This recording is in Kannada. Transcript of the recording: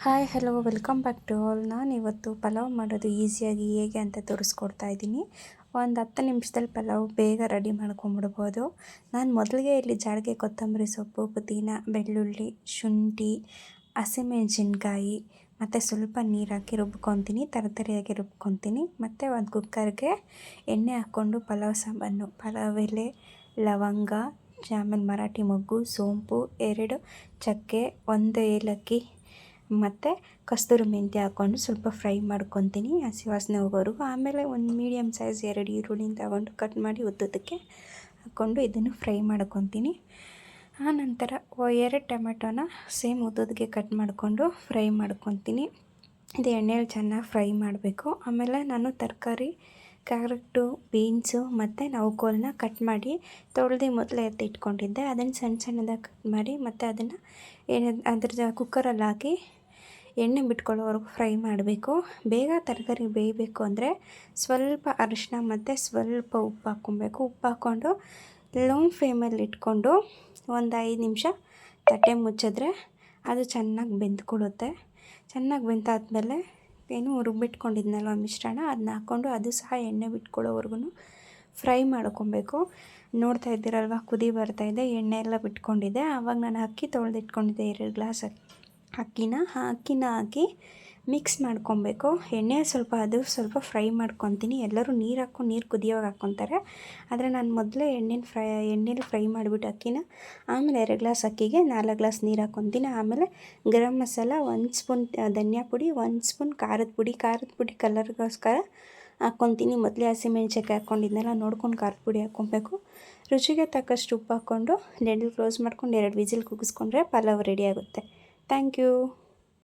Hi hello welcome back to all. ನಾನು ಇವತ್ತು ಪಲಾವ್ ಮಾಡೋದು ಈಸಿಯಾಗಿ ಹೇಗೆ ಅಂತ ತೋರಿಸ್ಕೊಡ್ತಾ ಇದ್ದೀನಿ. ಒಂದು 10 ನಿಮಿಷದಲ್ಲಿ ಪಲಾವ್ ಬೇಗ ರೆಡಿ ಮಾಡ್ಕೊಂಬಿಡ್ಬೋದು. ನಾನು ಮೊದಲಿಗೆ ಇಲ್ಲಿ ಜಾಡಿಗೆ ಕೊತ್ತಂಬರಿ ಸೊಪ್ಪು, ಪುದೀನ, ಬೆಳ್ಳುಳ್ಳಿ, ಶುಂಠಿ, ಹಸಿಮೆಣಸಿನ್ಕಾಯಿ ಮತ್ತು ಸ್ವಲ್ಪ ನೀರು ಹಾಕಿ ರುಬ್ಕೊತೀನಿ, ತರತರಿಯಾಗಿ ರುಬ್ಕೊತೀನಿ. ಮತ್ತು ಒಂದು ಕುಕ್ಕರ್ಗೆ ಎಣ್ಣೆ ಹಾಕ್ಕೊಂಡು ಪಲಾವ್ ಸಾಮಾನು, ಪಲಾವ್ ಎಲೆ, ಲವಂಗ, ಆಮೇಲೆ ಮರಾಠಿ ಮೊಗ್ಗು, ಸೋಂಪು, 2 ಚಕ್ಕೆ, 1 ಏಲಕ್ಕಿ ಮತ್ತು ಕಸ್ತೂರಿ ಮೆಂತ್ಯ ಹಾಕ್ಕೊಂಡು ಸ್ವಲ್ಪ ಫ್ರೈ ಮಾಡ್ಕೊತೀನಿ ಹಸಿ ವಾಸನೆ ಹೋಗೋವರೆಗೂ. ಆಮೇಲೆ ಒಂದು ಮೀಡಿಯಮ್ ಸೈಜ್ 2 ಈರುಳ್ಳಿನ ತಗೊಂಡು ಕಟ್ ಮಾಡಿ ಉದ್ದಕ್ಕೆ ಹಾಕ್ಕೊಂಡು ಇದನ್ನು ಫ್ರೈ ಮಾಡ್ಕೊತೀನಿ. ಆನಂತರ 2 ಟೊಮೆಟೊನ ಸೇಮ್ ಉದ್ದಕ್ಕೆ ಕಟ್ ಮಾಡಿಕೊಂಡು ಫ್ರೈ ಮಾಡ್ಕೊತೀನಿ. ಇದು ಎಣ್ಣೆಯಲ್ಲಿ ಚೆನ್ನಾಗಿ ಫ್ರೈ ಮಾಡಬೇಕು. ಆಮೇಲೆ ನಾನು ತರಕಾರಿ ಕ್ಯಾರೆಟು, ಬೀನ್ಸು ಮತ್ತು ನೌಕೋಲನ್ನ ಕಟ್ ಮಾಡಿ ತೊಳೆದು ಮೊದಲೇ ಎತ್ತಿಟ್ಕೊಂಡಿದ್ದೆ. ಅದನ್ನು ಸಣ್ಣ ಸಣ್ಣದಾಗಿ ಕಟ್ ಮಾಡಿ ಮತ್ತು ಅದನ್ನು ಅದ್ರ ಕುಕ್ಕರಲ್ಲಿ ಹಾಕಿ ಎಣ್ಣೆ ಬಿಟ್ಕೊಳ್ಳೋವರೆಗೂ ಫ್ರೈ ಮಾಡಬೇಕು. ಬೇಗ ತರಕಾರಿ ಬೇಯಬೇಕು ಅಂದರೆ ಸ್ವಲ್ಪ ಅರಿಶಿನ ಮತ್ತು ಸ್ವಲ್ಪ ಉಪ್ಪು ಹಾಕ್ಕೊಬೇಕು. ಉಪ್ಪು ಹಾಕ್ಕೊಂಡು ಲೋ ಫ್ಲೇಮಲ್ಲಿ ಇಟ್ಕೊಂಡು ಒಂದು 5 ನಿಮಿಷ ತಟ್ಟೆ ಮುಚ್ಚಿದ್ರೆ ಅದು ಚೆನ್ನಾಗಿ ಬೆಂದ್ಕೊಳ್ಳುತ್ತೆ. ಚೆನ್ನಾಗಿ ಬೆಂದಾದ್ಮೇಲೆ ಏನು ರುಬ್ಬಿಟ್ಕೊಂಡಿದ್ನಲ್ವ ಮಿಶ್ರಣ, ಅದನ್ನ ಹಾಕ್ಕೊಂಡು ಅದು ಸಹ ಎಣ್ಣೆ ಬಿಟ್ಕೊಳ್ಳೋವರೆಗೂ ಫ್ರೈ ಮಾಡ್ಕೊಬೇಕು. ನೋಡ್ತಾ ಇದ್ದೀರಲ್ವ, ಕುದಿ ಬರ್ತಾಯಿದೆ, ಎಣ್ಣೆ ಎಲ್ಲ ಬಿಟ್ಕೊಂಡಿದೆ. ಆವಾಗ ನಾನು ಅಕ್ಕಿ ತೊಳೆದಿಟ್ಕೊಂಡಿದ್ದೆ 2 ಗ್ಲಾಸ್ ಅಕ್ಕಿನ ಹಾಕಿ ಮಿಕ್ಸ್ ಮಾಡ್ಕೊಬೇಕು. ಎಣ್ಣೆ ಸ್ವಲ್ಪ ಫ್ರೈ ಮಾಡ್ಕೊತೀನಿ. ಎಲ್ಲರೂ ನೀರು ಕುದಿಯೋವಾಗ ಹಾಕ್ಕೊತಾರೆ, ಆದರೆ ನಾನು ಮೊದಲೇ ಎಣ್ಣೆಲಿ ಫ್ರೈ ಮಾಡಿಬಿಟ್ಟು ಅಕ್ಕಿನ, ಆಮೇಲೆ 2 ಗ್ಲಾಸ್ ಅಕ್ಕಿಗೆ 4 ಗ್ಲಾಸ್ ನೀರು ಹಾಕ್ಕೊತೀನಿ. ಆಮೇಲೆ ಗರಂ ಮಸಾಲ, 1 ಸ್ಪೂನ್ ಧನಿಯಾ ಪುಡಿ, 1 ಸ್ಪೂನ್ ಖಾರದ ಪುಡಿ ಕಲರ್ಗೋಸ್ಕರ ಹಾಕ್ಕೊತೀನಿ. ಮೊದಲೇ ಹಸಿಮೆಣ್ಸಿನ್ಕಾಯಿ ಹಾಕ್ಕೊಂಡಿದ್ನೆಲ್ಲ ನೋಡ್ಕೊಂಡು ಖಾರದ ಪುಡಿ ಹಾಕ್ಕೊಬೇಕು. ರುಚಿಗೆ ತಕ್ಕಷ್ಟು ಉಪ್ಪು ಹಾಕ್ಕೊಂಡು ಲಿಡ್ ಕ್ಲೋಸ್ ಮಾಡ್ಕೊಂಡು 2 ವಿಸಿಲ್ ಕೂಗಿಸ್ಕೊಂಡ್ರೆ ಪಲಾವ್ ರೆಡಿ ಆಗುತ್ತೆ. Thank you.